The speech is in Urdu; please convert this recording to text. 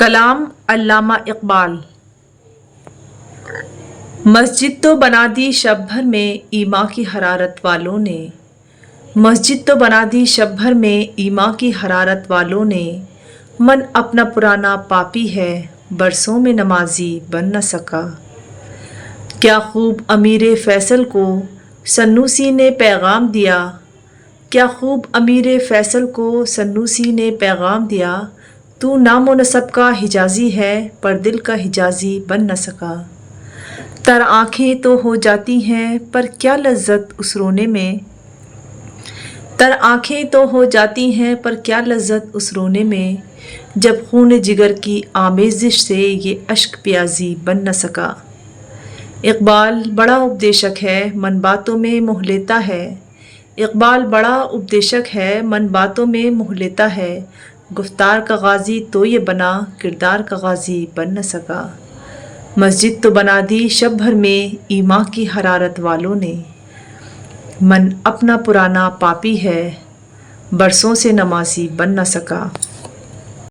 کلام علامہ اقبال۔ مسجد تو بنا دی شب بھر میں ایمان کی حرارت والوں نے، مسجد تو بنا دی شب بھر میں ایمان کی حرارت والوں نے، من اپنا پرانا پاپی ہے برسوں میں نمازی بن نہ سکا۔ کیا خوب امیر فیصل کو سنوسی نے پیغام دیا، کیا خوب امیر فیصل کو سنوسی نے پیغام دیا، تو نام و نسب کا حجازی ہے پر دل کا حجازی بن نہ سکا۔ تر آنکھیں تو ہو جاتی ہیں پر کیا لذت اس رونے میں، تر آنکھیں تو ہو جاتی ہیں پر کیا لذت اس رونے میں، جب خون جگر کی آمیزش سے یہ اشک پیازی بن نہ سکا۔ اقبال بڑا اپدیشک ہے من باتوں میں موہ لیتا ہے، اقبال بڑا اپدیشک ہے من باتوں میں موہ لیتا ہے، گفتار کا غازی تو یہ بنا کردار کا غازی بن نہ سکا۔ مسجد تو بنا دی شب بھر میں ایمان کی حرارت والوں نے، من اپنا پرانا پاپی ہے برسوں سے نمازی بن نہ سکا۔